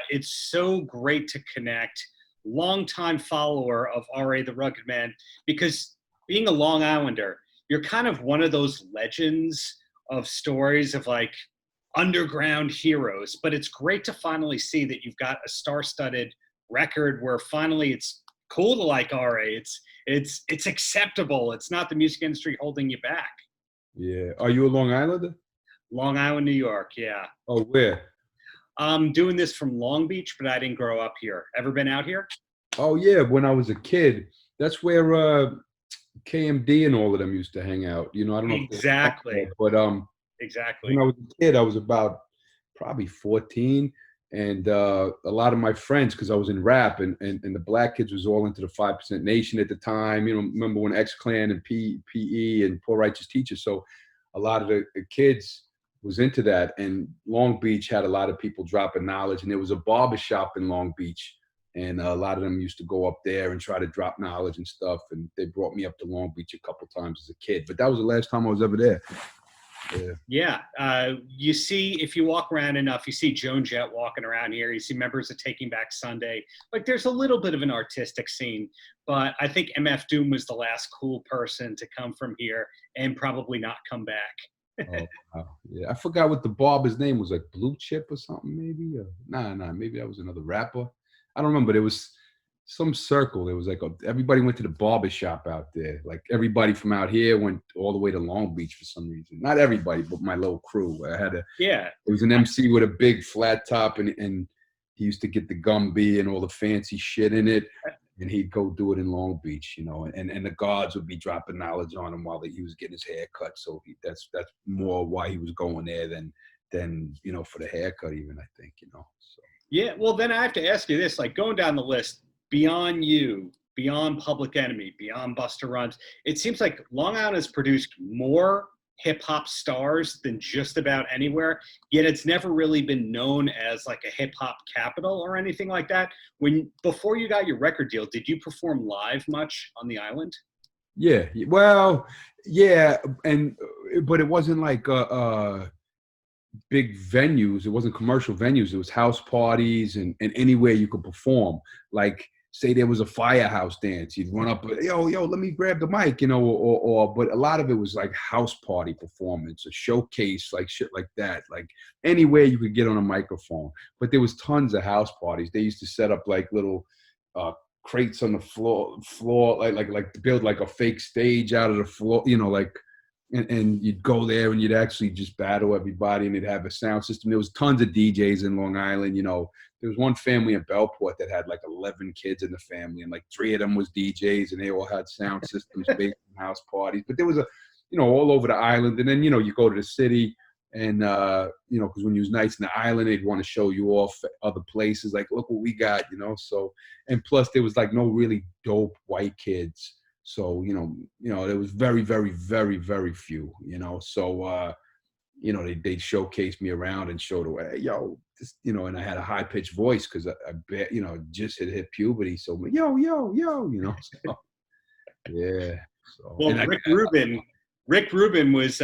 it's so great to connect. Longtime follower of R.A. the Rugged Man, because being a Long Islander, you're kind of one of those legends of stories of like underground heroes. But it's great to finally see that you've got a star-studded record where finally it's cool to like RA. It's acceptable. It's not the music industry holding you back. Yeah. Are you a Long Islander? Long Island, New York. Yeah. Oh, where? I'm doing this from Long Beach, but I didn't grow up here. Ever been out here? Oh, yeah. When I was a kid, that's where KMD and all of them used to hang out. You know, I don't know. Exactly. But exactly. when I was a kid, I was about probably 14. And a lot of my friends, because I was in rap, and the black kids was all into the 5% Nation at the time. You know, remember when X-Clan and PE and Poor Righteous Teachers. So a lot of the kids was into that. And Long Beach had a lot of people dropping knowledge. And there was a barbershop in Long Beach. And a lot of them used to go up there and try to drop knowledge and stuff. And they brought me up to Long Beach a couple times as a kid. But that was the last time I was ever there. Yeah. You see, if you walk around enough, you see Joan Jett walking around here. You see members of Taking Back Sunday. Like, there's a little bit of an artistic scene, but I think MF Doom was the last cool person to come from here and probably not come back. Oh, wow. Yeah, I forgot what the barber's name was, like Blue Chip or something, maybe. Nah, maybe that was another rapper. I don't remember. There was some circle. There was like everybody went to the barber shop out there. Like everybody from out here went all the way to Long Beach for some reason. Not everybody, but my little crew. It was an MC with a big flat top, and he used to get the Gumby and all the fancy shit in it, and he'd go do it in Long Beach, you know. And the guards would be dropping knowledge on him while he was getting his hair cut. So that's more why he was going there than you know, for the haircut even, I think, you know. So. Yeah, well, then I have to ask you this, like going down the list, beyond you, beyond Public Enemy, beyond Busta Rhymes, it seems like Long Island has produced more hip-hop stars than just about anywhere, yet it's never really been known as like a hip-hop capital or anything like that. Before you got your record deal, did you perform live much on the island? Yeah, well, yeah, but it wasn't like big venues. It wasn't commercial venues. It was house parties and anywhere you could perform. Like, say there was a firehouse dance, you'd run up, yo, let me grab the mic, you know, but a lot of it was like house party performance, a showcase, like shit like that, like anywhere you could get on a microphone. But there was tons of house parties. They used to set up like little crates on the floor, like build like a fake stage out of the floor, you know, like. And you'd go there and you'd actually just battle everybody, and they'd have a sound system. There was tons of DJs in Long Island. You know, there was one family in Bellport that had like 11 kids in the family, and like 3 of them was DJs, and they all had sound systems based on house parties. But there was all over the island. And then, you know, you go to the city, and, you know, because when you was nice in the island, they'd want to show you off other places. Like, look what we got, you know. So, and plus there was like no really dope white kids. So, you know, there was very, very, very, very few, you know. So, you know, they showcased me around and showed away, yo, this, you know, and I had a high pitched voice because I bet, you know, just had hit puberty. So, yo, you know. So, yeah. So, well, Rick Rubin was,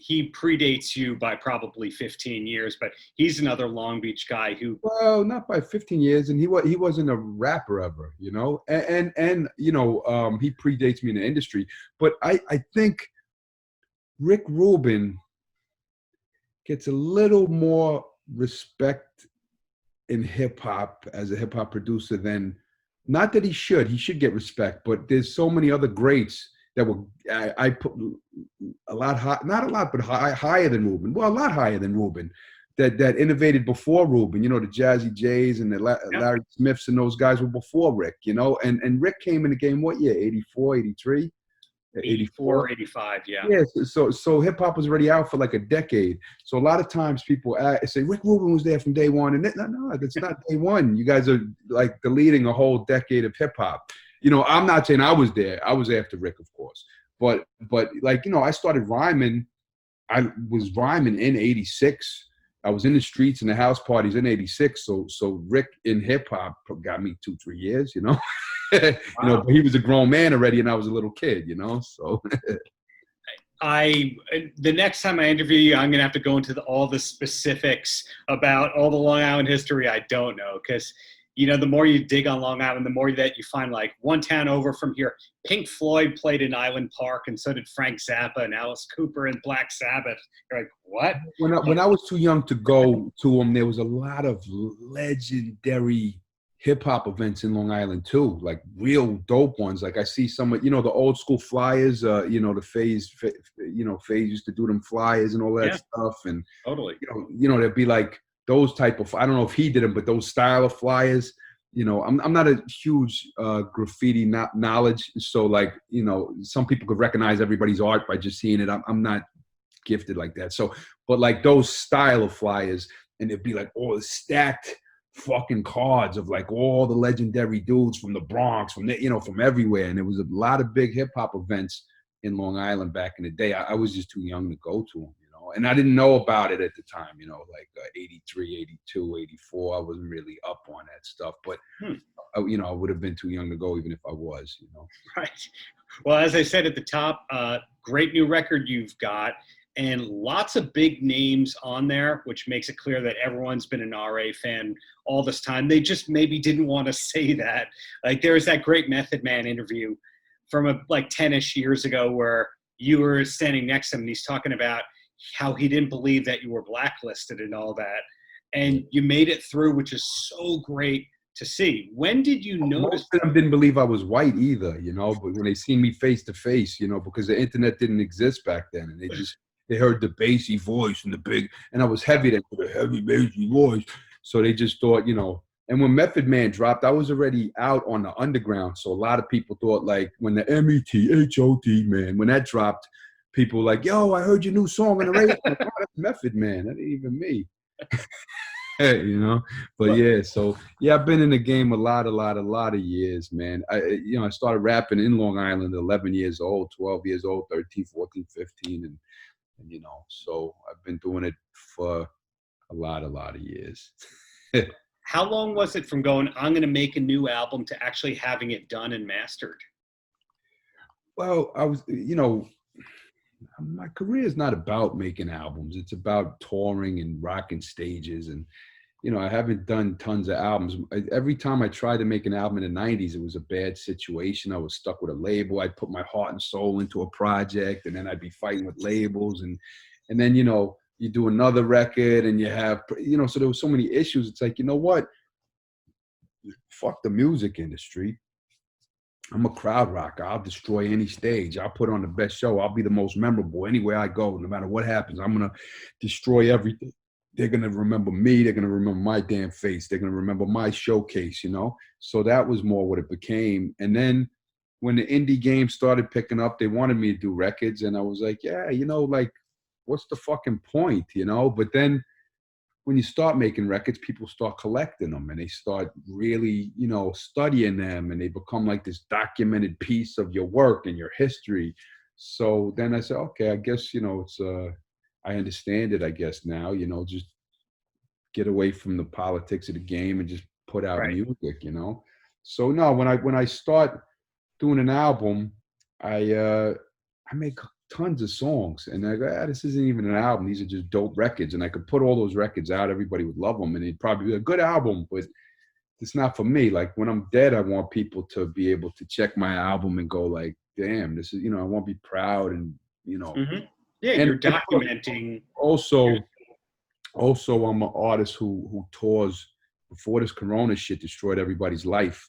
he predates you by probably 15 years, but he's another Long Beach guy who. Well, not by 15 years. And he wasn't a rapper ever, you know, and you know, he predates me in the industry. But I think Rick Rubin gets a little more respect in hip hop as a hip hop producer than, not that he should get respect, but there's so many other greats that were, I put a lot high, not a lot, but higher than Rubin. Well, a lot higher than Rubin, that innovated before Rubin. You know, the Jazzy J's and the Larry Smiths and those guys were before Rick, you know. And Rick came in the game, what year? 84, 83? 84, 85, yeah. Yeah, so hip-hop was already out for like a decade. So a lot of times people say, Rick Rubin was there from day one. And no, that's not day one. You guys are like deleting a whole decade of hip-hop. You know, I'm not saying I was there. I was after Rick, of course. But like, you know, I started rhyming. I was rhyming in 86. I was in the streets and the house parties in 86. So Rick in hip hop got me 2-3 years, you know. You know, but he was a grown man already and I was a little kid, you know. So The next time I interview you, I'm gonna have to go into all the specifics about all the Long Island history I don't know, because the more you dig on Long Island, the more that you find, like, one town over from here, Pink Floyd played in Island Park, and so did Frank Zappa and Alice Cooper and Black Sabbath. You're like, what? When I was too young to go to them, there was a lot of legendary hip hop events in Long Island too, like real dope ones. Like I see some of, the old school flyers, the Phase used to do them flyers and all that stuff. And totally, there'd be like those type of, I don't know if he did them, but those style of flyers, I'm not a huge graffiti knowledge. So like, some people could recognize everybody's art by just seeing it. I'm not gifted like that. So, but like those style of flyers, and it'd be like all stacked fucking cards of like all the legendary dudes from the Bronx, from everywhere. And there was a lot of big hip hop events in Long Island back in the day. I was just too young to go to them, and I didn't know about it at the time, like 83, 82, 84. I wasn't really up on that stuff, but I would have been too young to go even if I was, Right. Well, as I said at the top, great new record you've got, and lots of big names on there, which makes it clear that everyone's been an RA fan all this time. They just maybe didn't want to say that. Like, there was that great Method Man interview from like 10-ish years ago where you were standing next to him and he's talking about how he didn't believe that you were blacklisted and all that. And you made it through, which is so great to see. When did you notice? Most of them didn't believe I was white either, but when they seen me face to face, because the internet didn't exist back then, and they heard the bassy voice and and I was heavy, they put a heavy bassy voice. So they just thought, and when Method Man dropped, I was already out on the underground. So a lot of people thought, like, when the METHOT, man, when that dropped, people were like, yo, I heard your new song on the radio. Like, oh, that's Method Man. That ain't even me. But yeah, so yeah, I've been in the game a lot of years, man. I started rapping in Long Island 11 years old, 12 years old, 13, 14, 15. And so I've been doing it for a lot of years. How long was it from going, I'm going to make a new album, to actually having it done and mastered? Well, I was, my career is not about making albums. It's about touring and rocking stages. And, I haven't done tons of albums. Every time I tried to make an album in the 90s, it was a bad situation. I was stuck with a label. I'd put my heart and soul into a project, and then I'd be fighting with labels. And then, you do another record and you have, so there was so many issues. It's like, you know what? Fuck the music industry. I'm a crowd rocker. I'll destroy any stage. I'll put on the best show. I'll be the most memorable anywhere I go. No matter what happens, I'm going to destroy everything. They're going to remember me. They're going to remember my damn face. They're going to remember my showcase, So that was more what it became. And then when the indie game started picking up, they wanted me to do records. And I was like, yeah, like, what's the fucking point, But then when you start making records, people start collecting them and they start really, studying them, and they become like this documented piece of your work and your history. So then I said, okay, I guess, it's, I understand it, I guess now, just get away from the politics of the game and just put out music, So no, when I start doing an album, I make tons of songs, and I go, this isn't even an album. These are just dope records, and I could put all those records out. Everybody would love them, and it'd probably be a good album, but it's not for me. Like, when I'm dead, I want people to be able to check my album and go like, damn, this is, I want to be proud, and Mm-hmm. Yeah, and you're documenting. Also, I'm an artist who tours before this Corona shit destroyed everybody's life.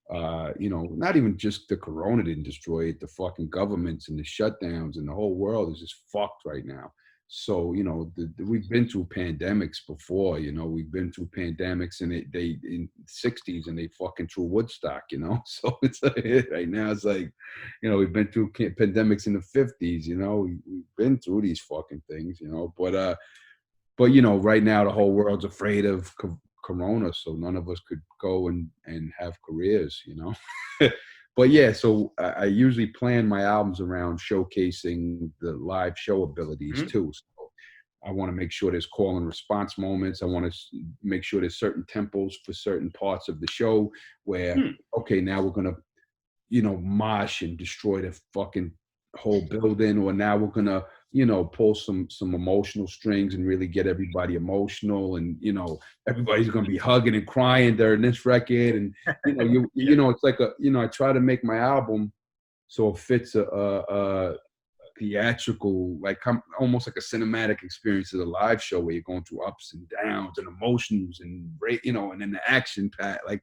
Not even just the Corona didn't destroy it, the fucking governments and the shutdowns and the whole world is just fucked right now. So, we've been through pandemics before, we've been through pandemics, and they in the 60s, and they fucking threw Woodstock, So it's like, right now it's like, we've been through pandemics in the 50s, we've been through these fucking things, but right now the whole world's afraid of Corona, so none of us could go and have careers, But yeah, so I usually plan my albums around showcasing the live show abilities too. So I want to make sure there's call and response moments. I want to make sure there's certain tempos for certain parts of the show where, okay, now we're going to, mosh and destroy the fucking whole building, or now we're gonna, pull some emotional strings and really get everybody emotional, and everybody's gonna be hugging and crying during this record, and it's like I try to make my album so it fits a theatrical, like almost like a cinematic experience of the live show where you're going through ups and downs and emotions and and then the action pack, like.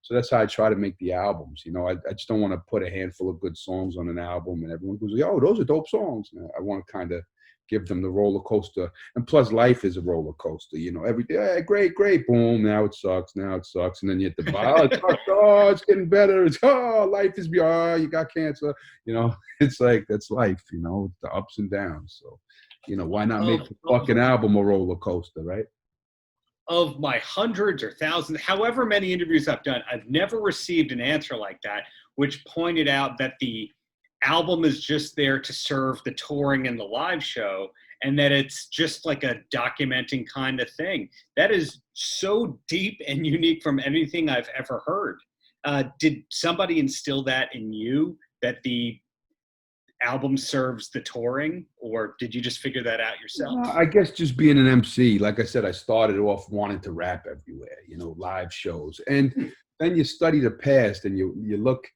So that's how I try to make the albums. I just don't want to put a handful of good songs on an album and everyone goes, "Yo, those are dope songs." I want to kind of give them the roller coaster. And plus, life is a roller coaster. Every day, hey, great, boom, now it sucks. And then you hit the bottom, it sucks, oh, it's getting better. It's, life is, you got cancer. It's like, that's life, the ups and downs. So, why not make the fucking album a roller coaster, right? Of my hundreds or thousands, however many interviews I've done, I've never received an answer like that, which pointed out that the album is just there to serve the touring and the live show, and that it's just like a documenting kind of thing. That is so deep and unique from anything I've ever heard. Did somebody instill that in you, that the album serves the touring, or did you just figure that out yourself? I guess just being an MC, like I said, I started off wanting to rap everywhere, live shows. And then you study the past and you look,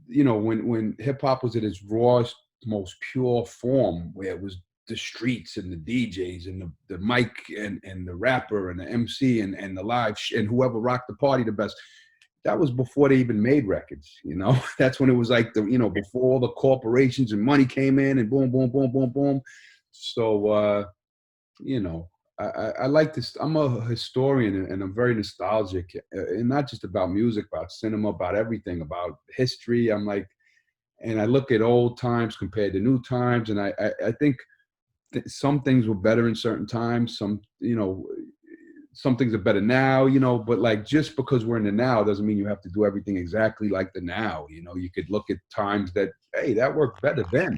when hip hop was at its rawest, most pure form, where it was the streets and the DJs and the mic and the rapper and the MC and the live and whoever rocked the party the best. That was before they even made records, That's when it was like before all the corporations and money came in and boom, boom, boom, boom, boom. So, I like this. I'm a historian and I'm very nostalgic, and not just about music, about cinema, about everything, about history. I'm like, and I look at old times compared to new times, and I think some things were better in certain times. Some things are better now, but like, just because we're in the now doesn't mean you have to do everything exactly like the now. You could look at times that, hey, that worked better then.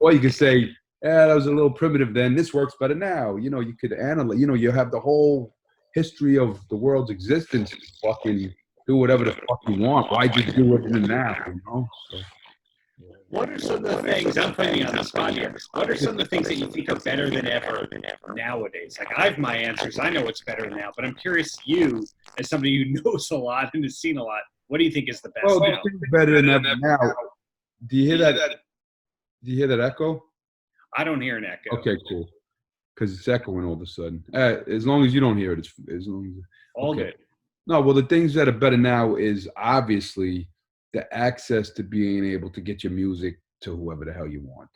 Or you could say, yeah, that was a little primitive then. This works better now. You could analyze, you have the whole history of the world's existence. Fucking do whatever the fuck you want. Why just do it in the now, So. What are some of the things, I'm putting you on the spot here, what are some of the things that you think are better than ever nowadays? Like, I have my answers, I know what's better now, but I'm curious, you, as somebody who knows a lot and has seen a lot, what do you think is the best now? Better than ever now. Do you hear that? Do you hear that echo? I don't hear an echo. Okay, cool. Because it's echoing all of a sudden. As long as you don't hear it, all good. No, well, the things that are better now is obviously the access to being able to get your music to whoever the hell you want,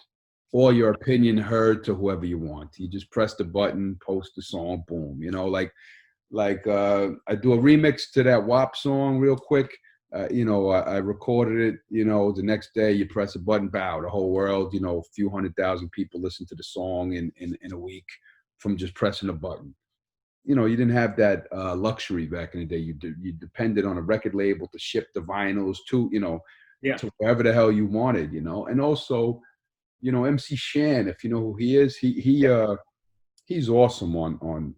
or your opinion heard to whoever you want. You just press the button, post the song, boom. Like I do a remix to that WAP song real quick. I recorded it, the next day you press a button, bow, the whole world, a few 100,000 people listen to the song in a week from just pressing a button. You didn't have that luxury back in the day. You depended on a record label to ship the vinyls to, to wherever the hell you wanted, And also, MC Shan, if you know who he is, he's awesome on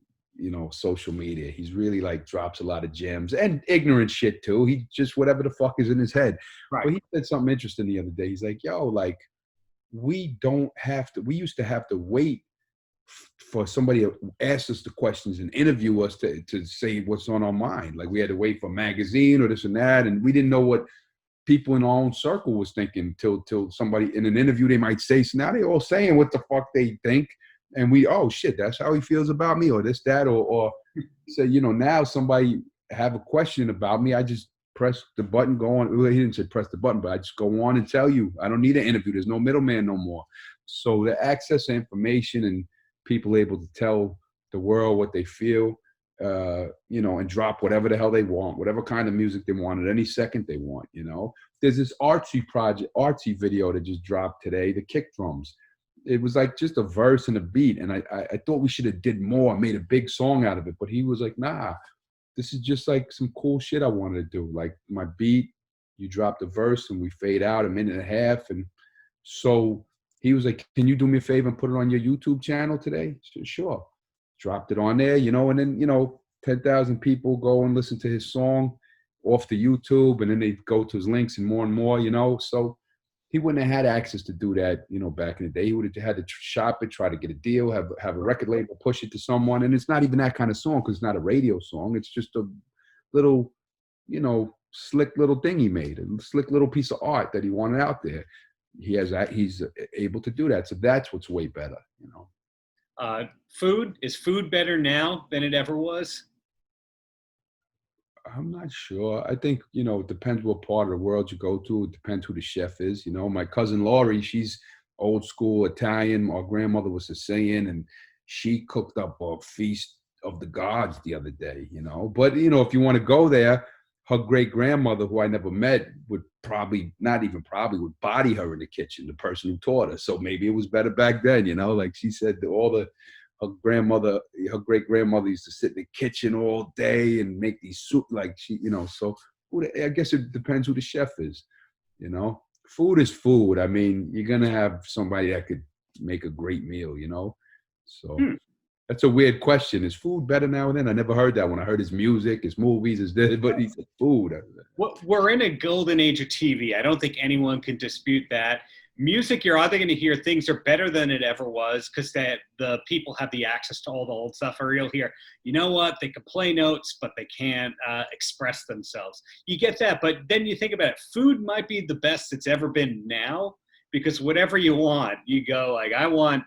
social media. He's really like drops a lot of gems and ignorant shit too. He just whatever the fuck is in his head. Right. But he said something interesting the other day. He's like, yo, like we used to have to wait for somebody to ask us the questions and interview us to say what's on our mind. Like we had to wait for a magazine or this and that. And we didn't know what people in our own circle was thinking till somebody in an interview, they might say, so now they all saying what the fuck they think. And we, oh shit, that's how he feels about me or this, that, or say, now somebody have a question about me. I just press the button, go on. Well, he didn't say press the button, but I just go on and tell you. I don't need an interview. There's no middleman no more. So the access to information and people able to tell the world what they feel, and drop whatever the hell they want, whatever kind of music they want at any second they want, There's this artsy video that just dropped today, the kick drums. It was like just a verse and a beat. And I thought we should have did more, made a big song out of it. But he was like, nah, this is just like some cool shit I wanted to do. Like my beat, you drop the verse and we fade out a minute and a half. And so he was like, can you do me a favor and put it on your YouTube channel today? Sure. Dropped it on there, and then, 10,000 people go and listen to his song off the YouTube, and then they go to his links and more, So he wouldn't have had access to do that, back in the day. He would have had to shop it, try to get a deal, have a record label, push it to someone. And it's not even that kind of song because it's not a radio song. It's just a little, slick little thing he made, a slick little piece of art that he wanted out there. He's able to do that. So that's what's way better, Is food better now than it ever was? I'm not sure. I think, it depends what part of the world you go to. It depends who the chef is. My cousin Laurie, she's old school Italian. Our grandmother was Sicilian, and she cooked up a feast of the gods the other day, But, if you want to go there, her great grandmother, who I never met, would would body her in the kitchen, the person who taught her. So maybe it was better back then, like she said, her great grandmother used to sit in the kitchen all day and make these soup, so I guess it depends who the chef is, Food is food. I mean, you're going to have somebody that could make a great meal, So that's a weird question. Is food better now and then? I never heard that one. I heard his music, his movies, but he said food. Well, we're in a golden age of TV. I don't think anyone can dispute that. Music, you're either going to hear things are better than it ever was because the people have the access to all the old stuff, or you'll hear, you know what, they can play notes, but they can't express themselves. You get that, but then you think about it. Food might be the best it's ever been now because whatever you want, you go like, I want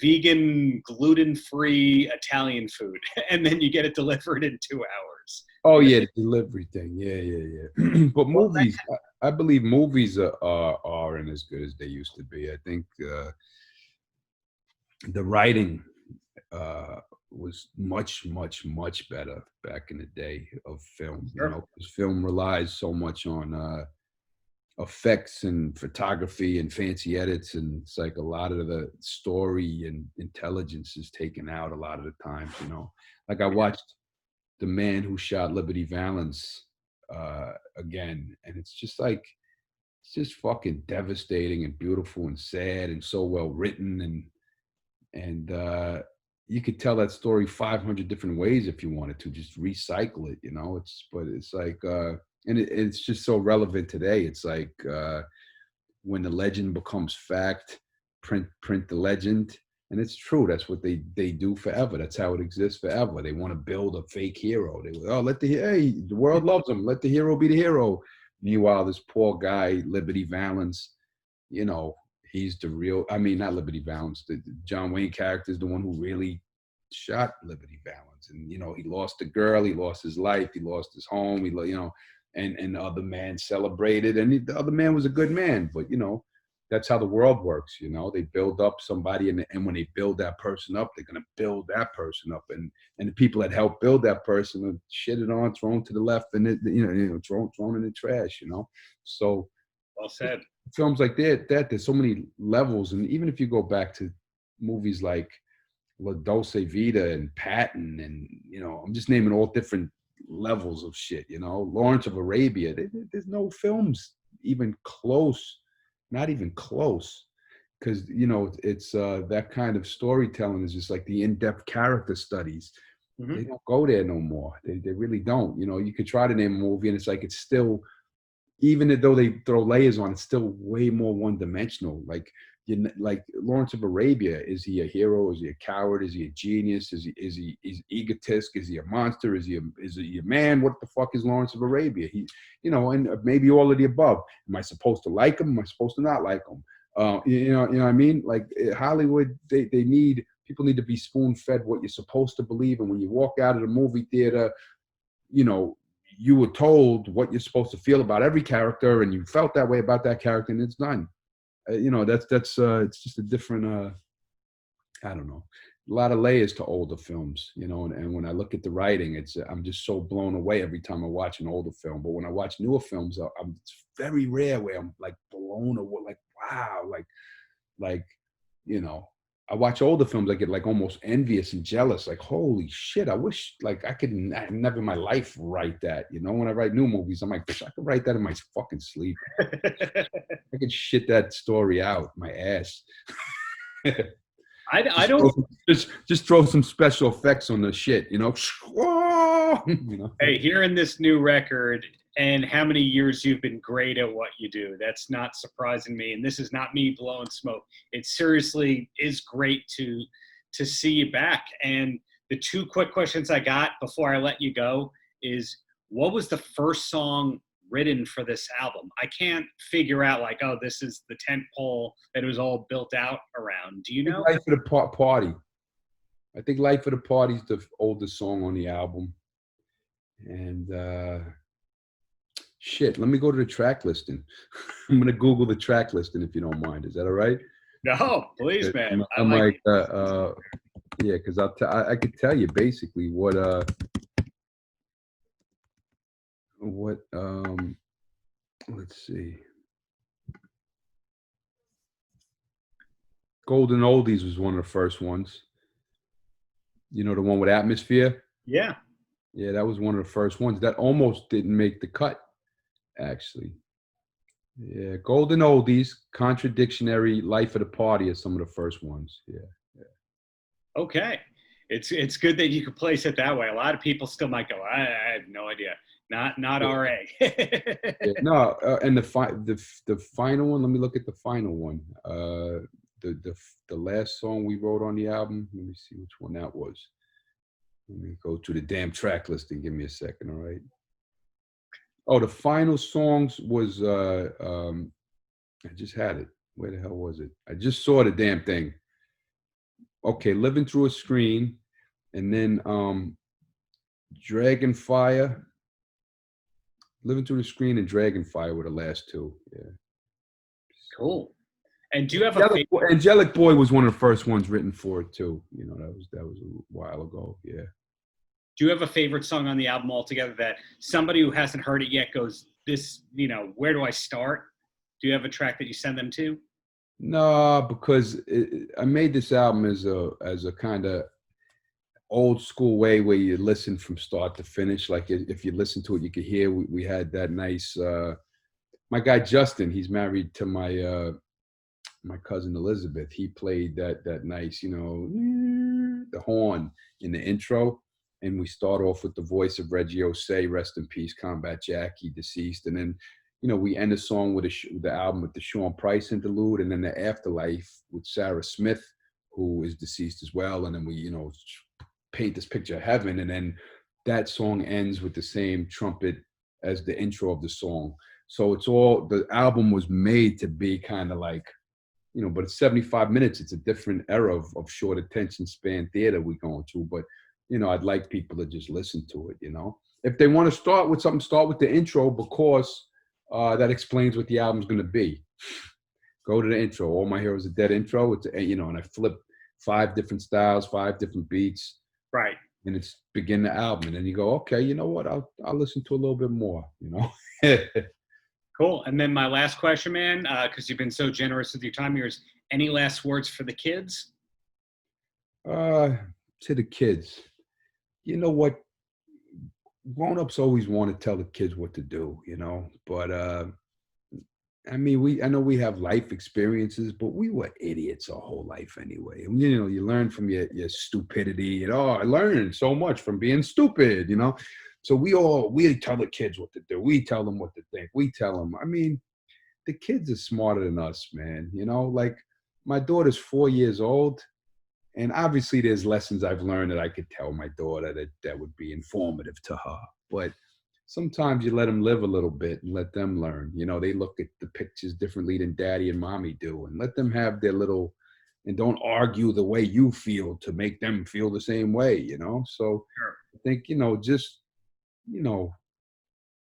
vegan, gluten-free Italian food, and then you get it delivered in 2 hours. Oh yeah, the delivery thing. Yeah. But movies, I believe movies aren't as good as they used to be. I think the writing was much, much, much better back in the day of film. Sure. Because film relies so much on effects and photography and fancy edits, and it's like a lot of the story and intelligence is taken out a lot of the times. Like I watched The Man Who Shot Liberty Valance again, and it's just fucking devastating and beautiful and sad and so well written, and you could tell that story 500 different ways if you wanted to, just recycle it, it's like and it's just so relevant today. It's like when the legend becomes fact, print the legend. And it's true. That's what they do forever. That's how it exists forever. They want to build a fake hero. The world loves him. Let the hero be the hero. Meanwhile, this poor guy, Liberty Valance, he's the real, not Liberty Valance. The John Wayne character is the one who really shot Liberty Valance. And, he lost the girl. He lost his life. He lost his home. And the other man celebrated. And the other man was a good man. But, that's how the world works, They build up somebody, and when they build that person up, they're gonna build that person up, and the people that help build that person are shitted on, thrown to the left, and thrown in the trash, So, well said. Films like that, there's so many levels, and even if you go back to movies like La Dolce Vita and Patton, and I'm just naming all different levels of shit, Lawrence of Arabia. There's no films even close. Not even close, because it's that kind of storytelling is just like the in-depth character studies. Mm-hmm. They don't go there no more. They really don't. You could try to name a movie, and it's like it's still, even though they throw layers on, it's still way more one-dimensional. Like Lawrence of Arabia, is he a hero? Is he a coward? Is he a genius? Is he egotist? Is he a monster? Is he a man? What the fuck is Lawrence of Arabia? And maybe all of the above. Am I supposed to like him? Am I supposed to not like him? You know what I mean? Like Hollywood, people need to be spoon-fed what you're supposed to believe. And when you walk out of the movie theater, you were told what you're supposed to feel about every character, and you felt that way about that character, and it's done. That's it's just a different, I don't know, a lot of layers to older films, and when I look at the writing, I'm just so blown away every time I watch an older film. But when I watch newer films, it's very rare where I'm like blown away, like, wow, like, I watch older films, I get like almost envious and jealous, like, holy shit, I wish like I could never in my life write that, when I write new movies, I'm like, I could write that in my fucking sleep. I could shit that story out my ass. I don't just throw some special effects on the shit, Hey, hearing this new record and how many years you've been great at what you do. That's not surprising me, and this is not me blowing smoke. It seriously is great to see you back. And the two quick questions I got before I let you go is, what was the first song written for this album? I can't figure out like, oh, this is the tent pole that it was all built out around. Do you know? Life of the Party. I think Life of the Party is the oldest song on the album. And shit, let me go to the track listing. I'm gonna Google the track listing if you don't mind. Is that all right? No, please, man. I'm like yeah, because I could tell you basically what let's see. Golden Oldies was one of the first ones. You know, the one with Atmosphere? Yeah. Yeah, that was one of the first ones. That almost didn't make the cut, actually. Yeah, Golden Oldies, Contradictionary, Life of the Party are some of the first ones. Yeah. Okay. It's good that you could place it that way. A lot of people still might go, I have no idea. Not RA. Yeah, no, and the final one, let me look at the final one. The last song we wrote on the album, let me see which one that was. Let me go to the damn track listing. Give me a second, all right? Oh, the final songs was I just had it. Where the hell was it? I just saw the damn thing. Okay, Living Through a Screen, and then Dragonfire. Living Through the Screen and Dragonfire were the last two. Yeah. Cool. And do you have a favorite? Angelic Boy was one of the first ones written for it too. You know, that was a while ago. Yeah. Do you have a favorite song on the album altogether that somebody who hasn't heard it yet goes, this, you know, where do I start? Do you have a track that you send them to? No, because I made this album as a kind of old school way where you listen from start to finish. Like if you listen to it, you could hear we had that nice. My guy Justin, he's married to my cousin Elizabeth. He played that nice, you know, the horn in the intro, and we start off with the voice of Reggie Osei, rest in peace, Combat Jackie, deceased, and then, you know, we end the song with the album with the Sean Price interlude, and then the Afterlife with Sarah Smith, who is deceased as well, and then we, you know, paint this picture of heaven, and then that song ends with the same trumpet as the intro of the song. So it's all, the album was made to be kind of like, you know, but it's 75 minutes. It's a different era of short attention span theater we're going to. But, you know, I'd like people to just listen to it, you know. If they want to start with something, start with the intro, because that explains what the album's going to be. Go to the intro. All My Heroes Are Dead intro. It's, you know, and I flip 5 different styles, 5 different beats. Right. And it's begin the album. And then you go, okay, you know what? I'll listen to a little bit more, you know. Cool. And then my last question, man, because you've been so generous with your time here, is any last words for the kids? To the kids, you know what? Grown-ups always want to tell the kids what to do, you know. But I mean, I know we have life experiences, but we were idiots our whole life anyway. And, you know, you learn from your stupidity. And I learned so much from being stupid, you know. So we tell the kids what to do. We tell them what to think. We tell them. I mean, the kids are smarter than us, man. You know, like my daughter's 4 years old, and obviously there's lessons I've learned that I could tell my daughter that would be informative to her. But sometimes you let them live a little bit and let them learn. You know, they look at the pictures differently than daddy and mommy do, and let them have their little, and don't argue the way you feel to make them feel the same way, you know? So Sure. I think, you know, just, you know,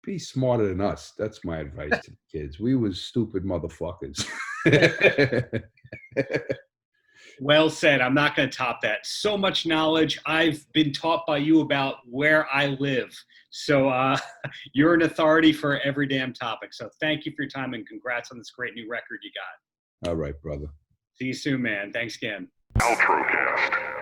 be smarter than us. That's my advice to the kids. We was stupid motherfuckers. Well said. I'm not going to top that. So much knowledge. I've been taught by you about where I live. So you're an authority for every damn topic. So thank you for your time, and congrats on this great new record you got. All right, brother. See you soon, man. Thanks again. Paltrocast.